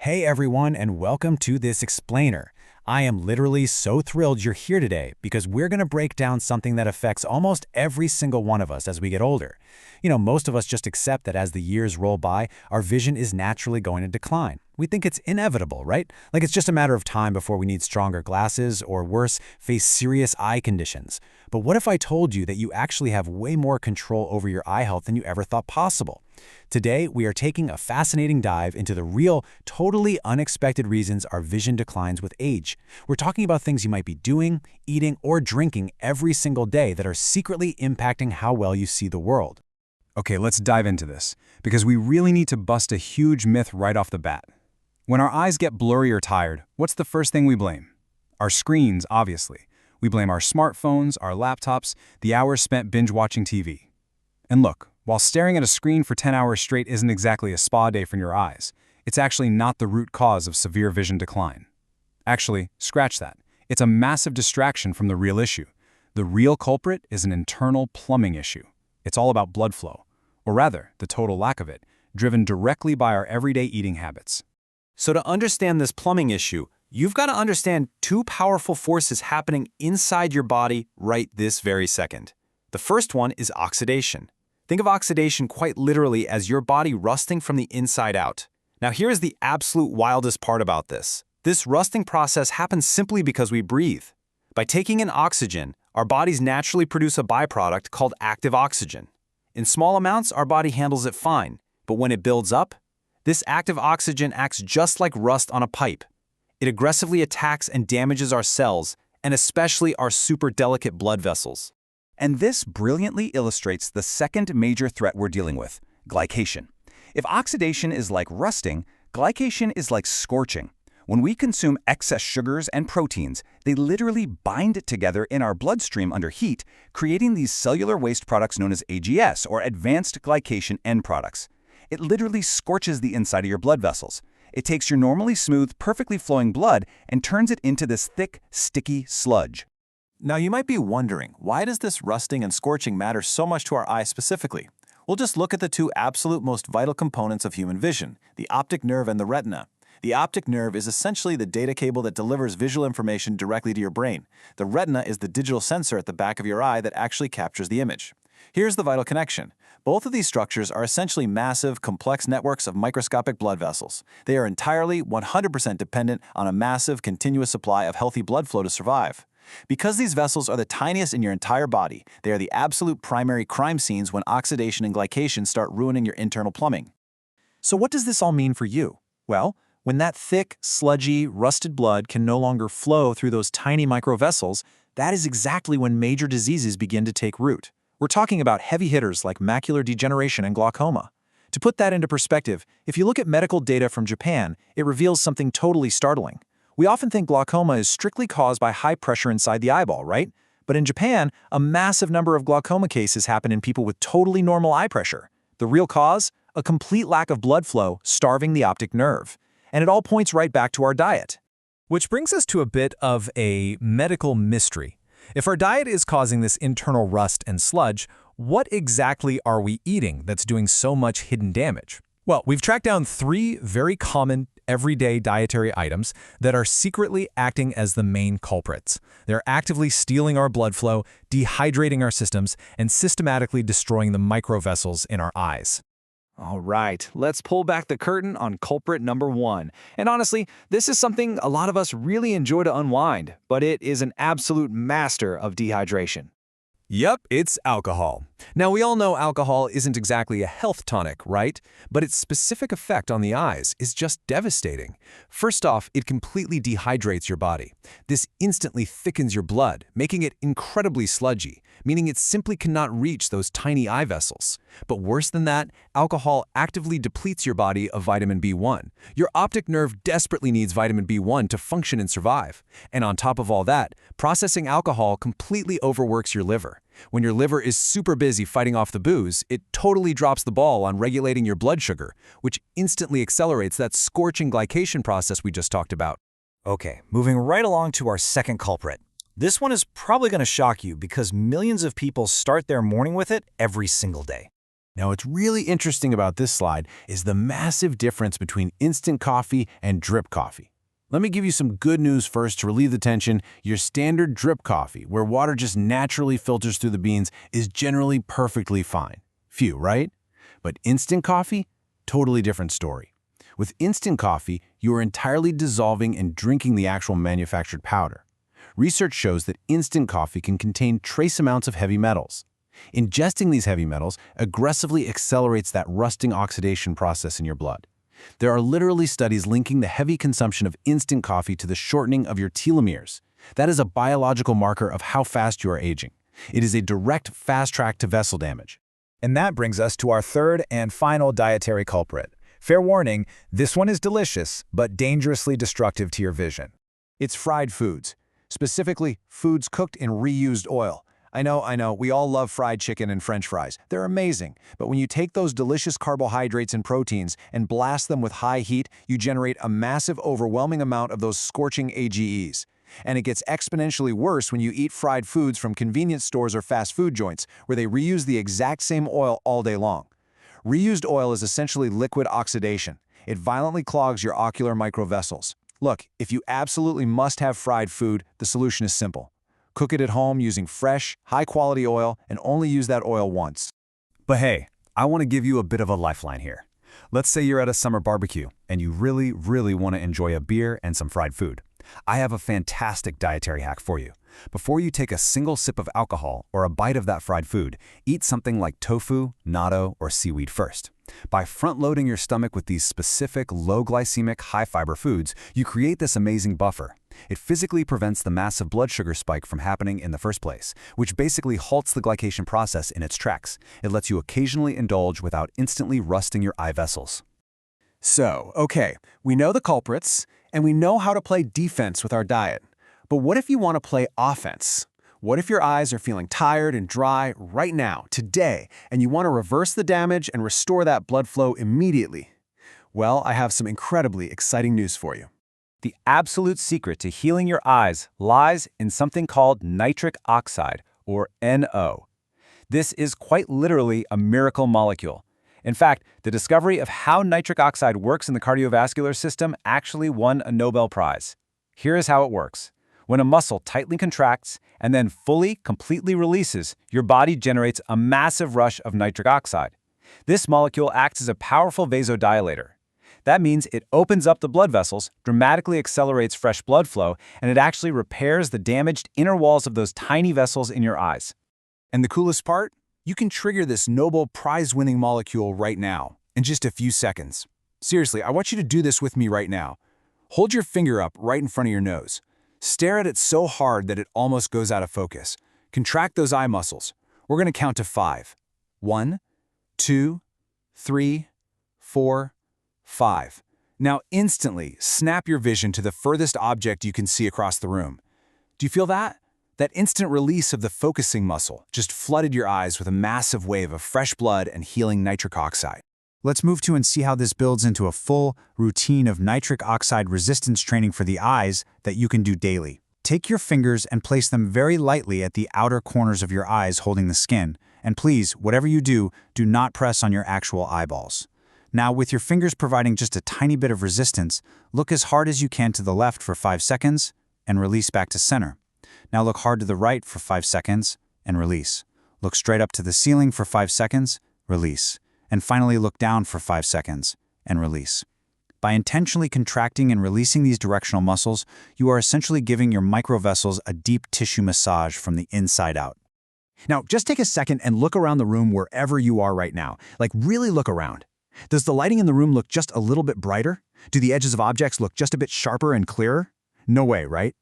Hey everyone, and welcome to this explainer. I am literally so thrilled you're here today because we're going to break down something that affects almost every single one of us as we get older. Most of us just accept that as the years roll by, our vision is naturally going to decline. We think it's inevitable, right? Like it's just a matter of time before we need stronger glasses or worse, face serious eye conditions. But what if I told you that you actually have way more control over your eye health than you ever thought possible? Today, we are taking a fascinating dive into the real, totally unexpected reasons our vision declines with age. We're talking about things you might be doing, eating, or drinking every single day that are secretly impacting how well you see the world. Okay, let's dive into this, because we really need to bust a huge myth right off the bat. When our eyes get blurry or tired, what's the first thing we blame? Our screens, obviously. We blame our smartphones, our laptops, the hours spent binge-watching TV. And look, while staring at a screen for 10 hours straight isn't exactly a spa day for your eyes, it's actually not the root cause of severe vision decline. Actually, scratch that. It's a massive distraction from the real issue. The real culprit is an internal plumbing issue. It's all about blood flow, or rather, the total lack of it, driven directly by our everyday eating habits. So to understand this plumbing issue, you've got to understand two powerful forces happening inside your body right this very second. The first one is oxidation. Think of oxidation quite literally as your body rusting from the inside out. Now here's the absolute wildest part about this. This rusting process happens simply because we breathe. By taking in oxygen, our bodies naturally produce a byproduct called active oxygen. In small amounts, our body handles it fine, but when it builds up, this active oxygen acts just like rust on a pipe. It aggressively attacks and damages our cells, and especially our super delicate blood vessels. And this brilliantly illustrates the second major threat we're dealing with, glycation. If oxidation is like rusting, glycation is like scorching. When we consume excess sugars and proteins, they literally bind together in our bloodstream under heat, creating these cellular waste products known as AGS, or advanced glycation end products. It literally scorches the inside of your blood vessels. It takes your normally smooth, perfectly flowing blood and turns it into this thick, sticky sludge. Now you might be wondering, why does this rusting and scorching matter so much to our eyes specifically? We'll just look at the two absolute most vital components of human vision, the optic nerve and the retina. The optic nerve is essentially the data cable that delivers visual information directly to your brain. The retina is the digital sensor at the back of your eye that actually captures the image. Here's the vital connection. Both of these structures are essentially massive, complex networks of microscopic blood vessels. They are entirely, 100% dependent on a massive, continuous supply of healthy blood flow to survive. Because these vessels are the tiniest in your entire body, they are the absolute primary crime scenes when oxidation and glycation start ruining your internal plumbing. So what does this all mean for you? Well, when that thick, sludgy, rusted blood can no longer flow through those tiny microvessels, that is exactly when major diseases begin to take root. We're talking about heavy hitters like macular degeneration and glaucoma. To put that into perspective, if you look at medical data from Japan, it reveals something totally startling. We often think glaucoma is strictly caused by high pressure inside the eyeball, right? But in Japan, a massive number of glaucoma cases happen in people with totally normal eye pressure. The real cause? A complete lack of blood flow, starving the optic nerve. And it all points right back to our diet. Which brings us to a bit of a medical mystery. If our diet is causing this internal rust and sludge, what exactly are we eating that's doing so much hidden damage? Well, we've tracked down three very common everyday dietary items that are secretly acting as the main culprits. They're actively stealing our blood flow, dehydrating our systems, and systematically destroying the microvessels in our eyes. All right, let's pull back the curtain on culprit number one. And honestly, this is something a lot of us really enjoy to unwind, but it is an absolute master of dehydration. Yep, it's alcohol. Now, we all know alcohol isn't exactly a health tonic, right? But its specific effect on the eyes is just devastating. First off, it completely dehydrates your body. This instantly thickens your blood, making it incredibly sludgy, meaning it simply cannot reach those tiny eye vessels. But worse than that, alcohol actively depletes your body of vitamin B1. Your optic nerve desperately needs vitamin B1 to function and survive. And on top of all that, processing alcohol completely overworks your liver. When your liver is super busy fighting off the booze, it totally drops the ball on regulating your blood sugar, which instantly accelerates that scorching glycation process we just talked about. Okay, moving right along to our second culprit. This one is probably going to shock you because millions of people start their morning with it every single day. Now, what's really interesting about this slide is the massive difference between instant coffee and drip coffee. Let me give you some good news first to relieve the tension. Your standard drip coffee, where water just naturally filters through the beans, is generally perfectly fine. Phew, right? But instant coffee? Totally different story. With instant coffee, you are entirely dissolving and drinking the actual manufactured powder. Research shows that instant coffee can contain trace amounts of heavy metals. Ingesting these heavy metals aggressively accelerates that rusting oxidation process in your blood. There are literally studies linking the heavy consumption of instant coffee to the shortening of your telomeres. That is a biological marker of how fast you are aging. It is a direct fast track to vessel damage. And that brings us to our third and final dietary culprit. Fair warning, this one is delicious, but dangerously destructive to your vision. It's fried foods, specifically foods cooked in reused oil. I know, we all love fried chicken and French fries. They're amazing, but when you take those delicious carbohydrates and proteins and blast them with high heat, you generate a massive, overwhelming amount of those scorching AGEs. And it gets exponentially worse when you eat fried foods from convenience stores or fast food joints, where they reuse the exact same oil all day long. Reused oil is essentially liquid oxidation. It violently clogs your ocular microvessels. Look, if you absolutely must have fried food, the solution is simple. Cook it at home using fresh, high-quality oil and only use that oil once. But hey, I want to give you a bit of a lifeline here. Let's say you're at a summer barbecue and you really want to enjoy a beer and some fried food. I have a fantastic dietary hack for you. Before you take a single sip of alcohol or a bite of that fried food, eat something like tofu, natto, or seaweed first. By front-loading your stomach with these specific low-glycemic, high-fiber foods, you create this amazing buffer. It physically prevents the massive blood sugar spike from happening in the first place, which basically halts the glycation process in its tracks. It lets you occasionally indulge without instantly rusting your eye vessels. So, okay, we know the culprits, and we know how to play defense with our diet. But what if you want to play offense? What if your eyes are feeling tired and dry right now, today, and you want to reverse the damage and restore that blood flow immediately? Well, I have some incredibly exciting news for you. The absolute secret to healing your eyes lies in something called nitric oxide, or NO. This is quite literally a miracle molecule. In fact, the discovery of how nitric oxide works in the cardiovascular system actually won a Nobel Prize. Here is how it works. When a muscle tightly contracts and then completely releases, your body generates a massive rush of nitric oxide. This molecule acts as a powerful vasodilator. That means it opens up the blood vessels, dramatically accelerates fresh blood flow, and it actually repairs the damaged inner walls of those tiny vessels in your eyes. And the coolest part? You can trigger this Nobel Prize-winning molecule right now, in just a few seconds. Seriously, I want you to do this with me right now. Hold your finger up right in front of your nose. Stare at it so hard that it almost goes out of focus. Contract those eye muscles. We're going to count to 5. 1, 2, 3, 4, 5. Now instantly snap your vision to the furthest object you can see across the room. Do you feel that? That instant release of the focusing muscle just flooded your eyes with a massive wave of fresh blood and healing nitric oxide. Let's move to and see how this builds into a full routine of nitric oxide resistance training for the eyes that you can do daily. Take your fingers and place them very lightly at the outer corners of your eyes holding the skin. And please, whatever you do not press on your actual eyeballs. Now, with your fingers providing just a tiny bit of resistance, look as hard as you can to the left for 5 seconds and release back to center. Now look hard to the right for 5 seconds and release. Look straight up to the ceiling for 5 seconds, release. And finally look down for 5 seconds and release. By intentionally contracting and releasing these directional muscles, you are essentially giving your microvessels a deep tissue massage from the inside out. Now, just take a second and look around the room wherever you are right now. Like, really look around. Does the lighting in the room look just a little bit brighter? Do the edges of objects look just a bit sharper and clearer? No way, right?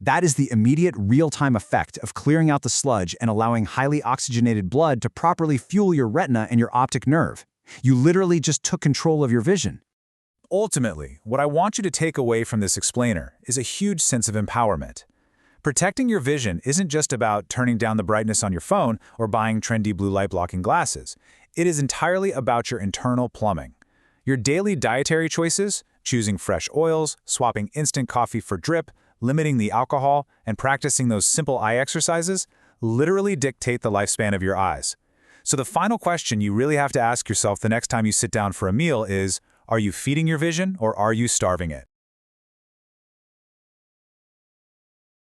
That is the immediate real-time effect of clearing out the sludge and allowing highly oxygenated blood to properly fuel your retina and your optic nerve. You literally just took control of your vision. Ultimately, what I want you to take away from this explainer is a huge sense of empowerment. Protecting your vision isn't just about turning down the brightness on your phone or buying trendy blue light-blocking glasses. It is entirely about your internal plumbing. Your daily dietary choices, choosing fresh oils, swapping instant coffee for drip, limiting the alcohol, and practicing those simple eye exercises, literally dictate the lifespan of your eyes. So the final question you really have to ask yourself the next time you sit down for a meal is, are you feeding your vision or are you starving it?